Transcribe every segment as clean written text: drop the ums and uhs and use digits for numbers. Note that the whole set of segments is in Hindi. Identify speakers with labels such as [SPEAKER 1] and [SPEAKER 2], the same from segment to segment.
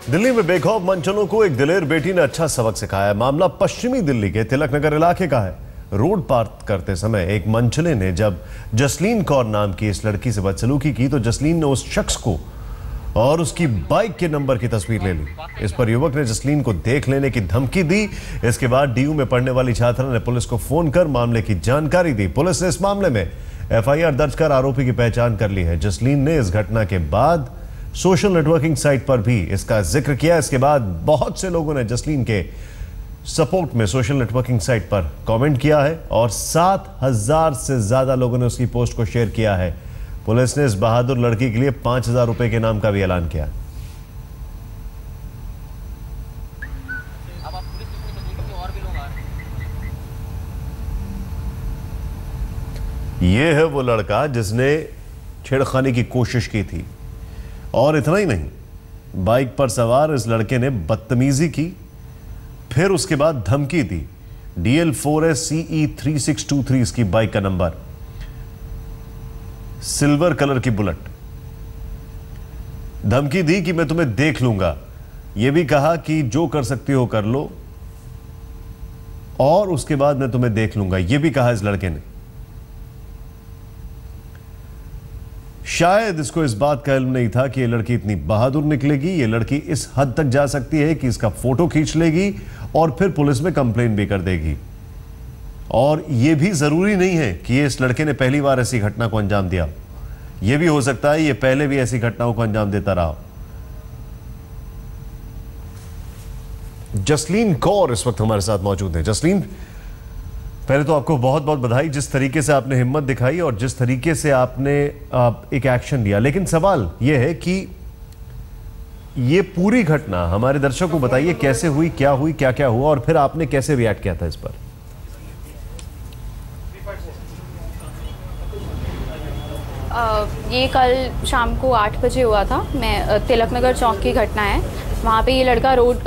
[SPEAKER 1] दिल्ली में बेखौफ मनचलों को एक दिलेर बेटी ने अच्छा सबक सिखाया। मामला पश्चिमी दिल्ली के तिलक नगर इलाके का है। रोड पार करते समय एक मनचले ने जब जसलीन कौर नाम की इस लड़की से बदसलूकी की तो जसलीन ने उस शख्स को और उसकी बाइक के नंबर की तस्वीर ले ली। इस पर युवक ने जसलीन को देख लेने की धमकी दी। इसके बाद डीयू में पढ़ने वाली छात्रा ने पुलिस को फोन कर मामले की जानकारी दी। पुलिस ने इस मामले में एफआईआर दर्ज कर आरोपी की पहचान कर ली है। जसलीन ने इस घटना के बाद सोशल नेटवर्किंग साइट पर भी इसका जिक्र किया। इसके बाद बहुत से लोगों ने जसलीन के सपोर्ट में सोशल नेटवर्किंग साइट पर कमेंट किया है और 7,000 से ज्यादा लोगों ने उसकी पोस्ट को शेयर किया है। पुलिस ने इस बहादुर लड़की के लिए 5,000 रुपए के इनाम का भी ऐलान किया। यह है वो लड़का जिसने छेड़खानी की कोशिश की थी और इतना ही नहीं, बाइक पर सवार इस लड़के ने बदतमीजी की, फिर उसके बाद धमकी दी। DL4SCE3623 इसकी बाइक का नंबर, सिल्वर कलर की बुलेट। धमकी दी कि मैं तुम्हें देख लूंगा। यह भी कहा कि जो कर सकती हो कर लो और उसके बाद मैं तुम्हें देख लूंगा, यह भी कहा इस लड़के ने। शायद इसको इस बात का इल्म नहीं था कि यह लड़की इतनी बहादुर निकलेगी। यह लड़की इस हद तक जा सकती है कि इसका फोटो खींच लेगी और फिर पुलिस में कंप्लेन भी कर देगी। और यह भी जरूरी नहीं है कि इस लड़के ने पहली बार ऐसी घटना को अंजाम दिया। यह भी हो सकता है यह पहले भी ऐसी घटनाओं को अंजाम देता रहा। जसलीन कौर इस वक्त हमारे साथ मौजूद है। जसलीन, पहले तो आपको बहुत बहुत बधाई, जिस तरीके से आपने हिम्मत दिखाई और जिस तरीके से आपने एक एक्शन लिया। लेकिन सवाल यह है कि ये पूरी घटना हमारे दर्शकों को बताइए, कैसे हुई, क्या हुआ और फिर आपने कैसे रिएक्ट किया था इस पर।
[SPEAKER 2] ये कल शाम को 8 बजे हुआ था। मैं तिलक नगर चौक की घटना है। वहाँ पे ये लड़का रोड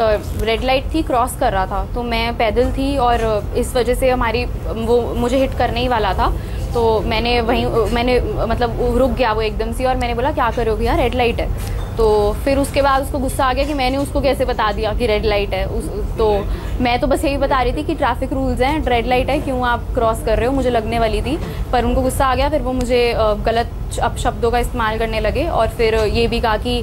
[SPEAKER 2] रेड लाइट थी, क्रॉस कर रहा था, तो मैं पैदल थी और इस वजह से वो मुझे हिट करने ही वाला था। तो मैंने मतलब रुक गया वो एकदम से और मैंने बोला क्या कर रहे हो भैया, रेड लाइट है। तो फिर उसके बाद उसको गुस्सा आ गया कि मैंने उसको कैसे बता दिया कि रेड लाइट है। तो मैं तो बस यही बता रही थी कि ट्रैफिक रूल्स हैं, रेड लाइट है, क्यों आप क्रॉस कर रहे हो, मुझे लगने वाली थी। पर उनको गुस्सा आ गया, फिर वो मुझे गलत अपशब्दों का इस्तेमाल करने लगे और फिर ये भी कहा कि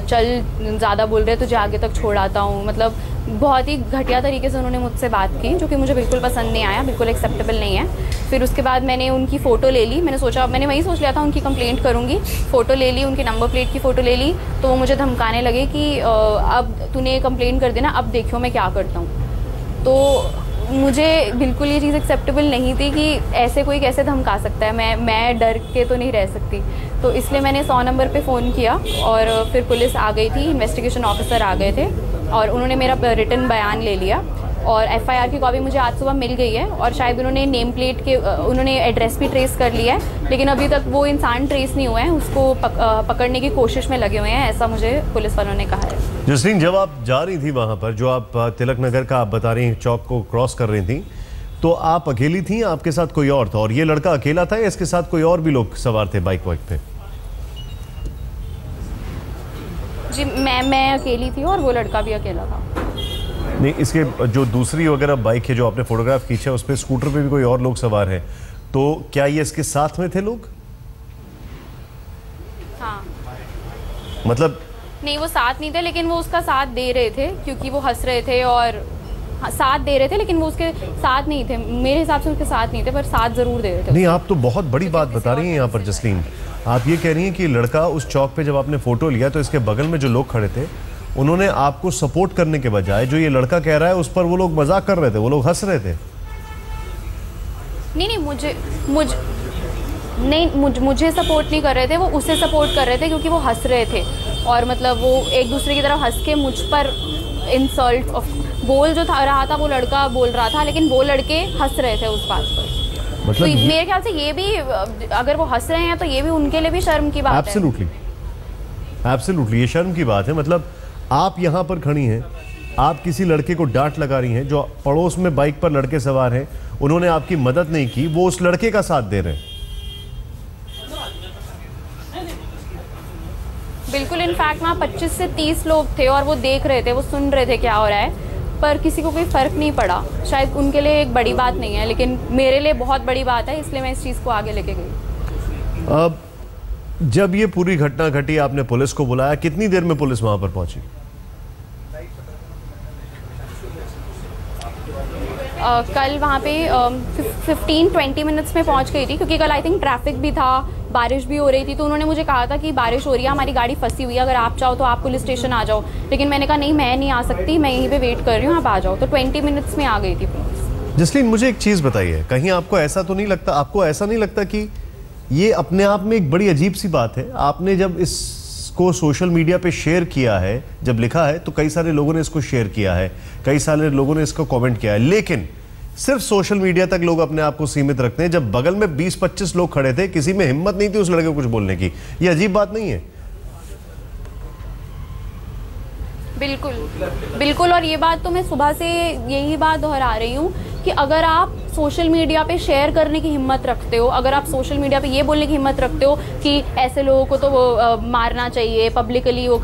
[SPEAKER 2] चल ज़्यादा बोल रहे तुझे आगे तक छोड़ आता हूँ। मतलब बहुत ही घटिया तरीके से उन्होंने मुझसे बात की, जो कि मुझे बिल्कुल पसंद नहीं आया, बिल्कुल एक्सेप्टेबल नहीं है। फिर उसके बाद मैंने उनकी फ़ोटो ले ली। मैंने वही सोच लिया था उनकी कंप्लेंट करूँगी। फ़ोटो ले ली, उनकी नंबर प्लेट की फ़ोटो ले ली। तो वो मुझे धमकाने लगे कि अब तूने कंप्लेंट कर देना, अब देखियो मैं क्या करता हूँ। तो मुझे बिल्कुल ये चीज़ एक्सेप्टेबल नहीं थी कि ऐसे कोई कैसे धमका सकता है। मैं डर के तो नहीं रह सकती। तो इसलिए मैंने 100 नंबर पे फ़ोन किया और फिर पुलिस आ गई थी, इन्वेस्टिगेशन ऑफिसर आ गए थे और उन्होंने मेरा रिटन बयान ले लिया और एफआईआर की कॉपी मुझे आज सुबह मिल गई है। और शायद उन्होंने नेम प्लेट के उन्होंने एड्रेस भी ट्रेस कर लिया है, लेकिन अभी तक वो इंसान ट्रेस नहीं हुआ है, उसको पकड़ने की कोशिश में लगे हुए हैं, ऐसा मुझे पुलिस वालों ने कहा है।
[SPEAKER 1] जसलीन, जब आप जा रही थी वहां पर, जो आप तिलक नगर का आप बता रही हैं, चौक को क्रॉस कर रही थी, तो आप अकेली थी, आपके साथ कोई और था? और ये लड़का अकेला था या इसके साथ कोई और भी लोग सवार थे बाइक वाइक पे?
[SPEAKER 2] जी मैं अकेली थी और वो लड़का भी अकेला था।
[SPEAKER 1] नहीं, इसके जो दूसरी वगैरह बाइक है जो आपने फोटोग्राफ खींचा, उस पर स्कूटर पे भी कोई और लोग सवार हैं, तो क्या ये इसके साथ में थे लोग?
[SPEAKER 2] हाँ।
[SPEAKER 1] मतलब
[SPEAKER 2] नहीं, वो साथ नहीं थे, लेकिन वो उसका साथ दे रहे थे क्योंकि वो हंस रहे थे और साथ दे रहे थे, लेकिन वो उसके साथ नहीं थे। मेरे हिसाब से उसके साथ नहीं थे, पर साथ जरूर दे रहे थे।
[SPEAKER 1] नहीं, आप तो बहुत बड़ी बात बता रही हैं यहाँ पर जसलीन। आप ये कह रही हैं कि लड़का उस चौक पे जब आपने फोटो लिया तो इसके बगल में जो लोग खड़े थे उन्होंने आपको सपोर्ट करने के बजाय जो ये लड़का कह रहा है उस पर वो लोग मजाक कर रहे थे, वो लोग हंस रहे थे।
[SPEAKER 2] नहीं, मुझे सपोर्ट नहीं कर रहे थे, वो उसे सपोर्ट कर रहे थे क्योंकि वो हंस रहे थे और मतलब वो एक दूसरे की तरफ हंस के मुझ पर इंसल्ट बोल जो रहा था वो लड़का बोल रहा था, लेकिन वो लड़के हंस रहे थे उस बात पर। मतलब तो मेरे ख्याल से ये भी, अगर वो हंस रहे हैं तो ये भी उनके लिए भी शर्म की बात है।
[SPEAKER 1] एब्सोल्युटली ये शर्म की बात है। मतलब आप यहाँ पर खड़ी हैं, आप किसी लड़के को डांट लगा रही हैं, जो पड़ोस में बाइक पर लड़के सवार हैं, उन्होंने आपकी मदद नहीं की, वो उस लड़के का साथ दे रहे हैं।
[SPEAKER 2] बिल्कुल, इनफैक्ट वहाँ 25 से 30 लोग थे और वो देख रहे थे, वो सुन रहे थे क्या हो रहा है, पर किसी को कोई फ़र्क नहीं पड़ा। शायद उनके लिए एक बड़ी बात नहीं है, लेकिन मेरे लिए बहुत बड़ी बात है, इसलिए मैं इस चीज़ को आगे लेके गई।
[SPEAKER 1] अब जब ये पूरी घटना घटी, आपने पुलिस को बुलाया, कितनी देर में पुलिस वहाँ पर पहुँची?
[SPEAKER 2] कल वहाँ पे 15-20 मिनट्स में पहुँच गई थी, क्योंकि कल आई थिंक ट्रैफिक भी था, बारिश भी हो रही थी, तो उन्होंने मुझे कहा था कि बारिश हो रही है, हमारी गाड़ी फंसी हुई है, अगर आप चाहो तो आप पुलिस स्टेशन आ जाओ। लेकिन मैंने कहा नहीं, मैं नहीं आ सकती, मैं यहीं पे वेट कर रही हूँ, आप आ जाओ। तो 20 मिनट्स में आ गई थी पुलिस।
[SPEAKER 1] जसलीन, मुझे एक चीज़ बताइए, कहीं आपको ऐसा तो नहीं लगता, आपको ऐसा नहीं लगता कि ये अपने आप में एक बड़ी अजीब सी बात है? आपने जब इसको सोशल मीडिया पे शेयर किया है, जब लिखा है, तो कई सारे लोगों ने इसको शेयर किया है, कई सारे लोगों ने इसको कमेंट किया है, लेकिन सिर्फ सोशल मीडिया तक लोग अपने आप को सीमित रखते हैं। जब बगल में 20-25 लोग खड़े थे, किसी में हिम्मत नहीं थी उस लड़के को कुछ बोलने की। ये अजीब बात नहीं है?
[SPEAKER 2] बिल्कुल बिल्कुल, और ये बात तो मैं सुबह से यही बात दोहरा रही हूँ कि अगर आप सोशल मीडिया पे शेयर करने की हिम्मत रखते हो, अगर आप सोशल मीडिया पे ये बोलने की हिम्मत रखते हो कि ऐसे लोगों को तो वो मारना चाहिए, पब्लिकली वो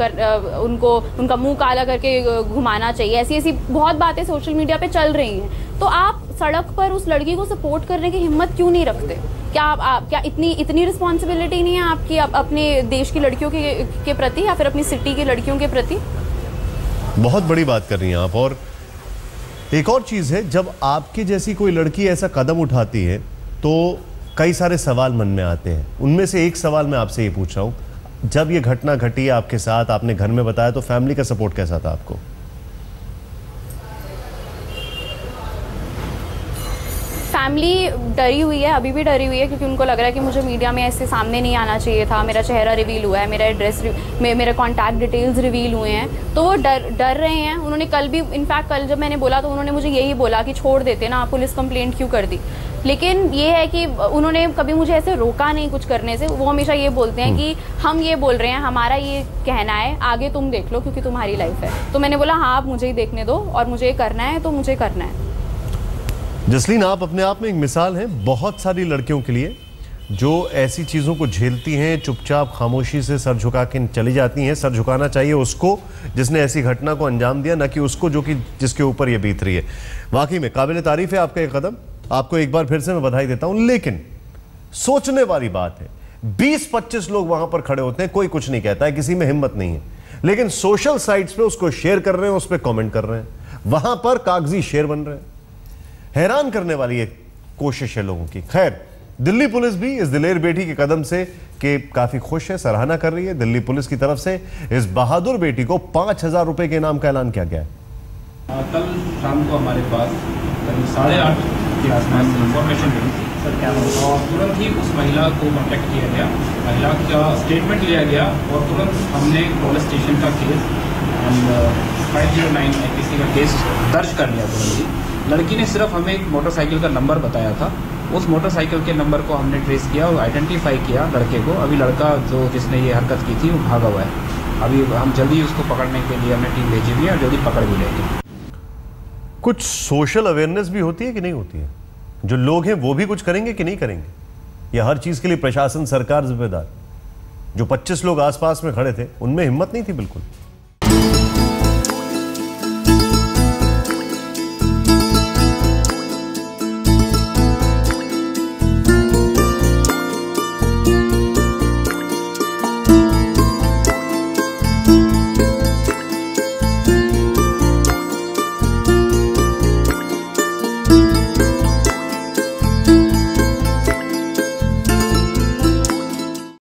[SPEAKER 2] उनको उनका मुंह काला करके घुमाना चाहिए, ऐसी ऐसी बहुत बातें सोशल मीडिया पे चल रही हैं, तो आप सड़क पर उस लड़की को सपोर्ट करने की हिम्मत क्यों नहीं रखते? क्या आप क्या इतनी रिस्पॉन्सिबिलिटी नहीं है आपकी अपने देश की लड़कियों के प्रति, या फिर अपनी सिटी की लड़कियों के प्रति?
[SPEAKER 1] बहुत बड़ी बात कर रही हैं आप। और एक और चीज़ है, जब आपकी जैसी कोई लड़की ऐसा कदम उठाती है तो कई सारे सवाल मन में आते हैं। उनमें से एक सवाल मैं आपसे ये पूछ रहा हूँ, जब ये घटना घटी आपके साथ, आपने घर में बताया, तो फैमिली का सपोर्ट कैसा था आपको?
[SPEAKER 2] फैमिली डरी हुई है, अभी भी डरी हुई है, क्योंकि उनको लग रहा है कि मुझे मीडिया में ऐसे सामने नहीं आना चाहिए था, मेरा चेहरा रिवील हुआ है, मेरा एड्रेस, मेरे कॉन्टैक्ट डिटेल्स रिवील हुए हैं, तो वो डर रहे हैं। उन्होंने कल भी, इनफैक्ट कल जब मैंने बोला तो उन्होंने मुझे यही बोला कि छोड़ देते ना, पुलिस कंप्लेंट क्यों कर दी। लेकिन ये है कि उन्होंने कभी मुझे ऐसे रोका नहीं कुछ करने से। वो हमेशा ये बोलते हैं कि हम ये बोल रहे हैं, हमारा ये कहना है, आगे तुम देख लो क्योंकि तुम्हारी लाइफ है। तो मैंने बोला हाँ, आप मुझे ही देखने दो, और मुझे करना है तो मुझे करना है।
[SPEAKER 1] जसलीन, आप अपने आप में एक मिसाल हैं बहुत सारी लड़कियों के लिए जो ऐसी चीज़ों को झेलती हैं, चुपचाप खामोशी से सर झुका के चली जाती हैं। सर झुकाना चाहिए उसको जिसने ऐसी घटना को अंजाम दिया, न कि उसको जिसके ऊपर ये बीत रही है। वाकई में काबिल तारीफ है आपका एक कदम, आपको एक बार फिर से मैं बधाई देता हूं। लेकिन सोचने वाली बात है, 20-25 लोग वहां पर खड़े होते हैं, कोई कुछ नहीं कहता है, किसी में हिम्मत नहीं है, लेकिन सोशल साइट्स पे उसको शेयर कर रहे हैं, उस पर कॉमेंट कर रहे हैं, वहां पर कागजी शेर बन रहे हैं। हैरान करने वाली एक कोशिश है लोगों की। खैर, दिल्ली पुलिस भी इस दिलेर बेटी के कदम से के काफी खुश है, सराहना कर रही है। दिल्ली पुलिस की तरफ से इस बहादुर बेटी को 5000 रुपए के इनाम का ऐलान किया गया है।
[SPEAKER 3] कल शाम को हमारे पास करीब 8:30 के आसपास इंफॉर्मेशन मिली थी सर, क्या और तुरंत ही उस महिला को कॉन्टैक्ट किया गया, महिला का स्टेटमेंट लिया गया, और तुरंत हमने पुलिस स्टेशन का केस 509 IPC का केस दर्ज कर लिया। तुरंत ही लड़की ने सिर्फ हमें एक मोटरसाइकिल का नंबर बताया था, उस मोटरसाइकिल के नंबर को हमने ट्रेस किया और आइडेंटिफाई किया लड़के को। अभी लड़का जिसने ये हरकत की थी वो भागा हुआ है। अभी हम जल्दी उसको पकड़ने के लिए हमने टीम भेजी हुई है, और जल्दी पकड़ भी लेंगे।
[SPEAKER 1] कुछ सोशल अवेयरनेस भी होती है कि नहीं होती है? जो लोग हैं वो भी कुछ करेंगे कि नहीं करेंगे? या हर चीज़ के लिए प्रशासन, सरकार जिम्मेदार? जो 25 लोग आसपास में खड़े थे, उनमें हिम्मत नहीं थी बिल्कुल।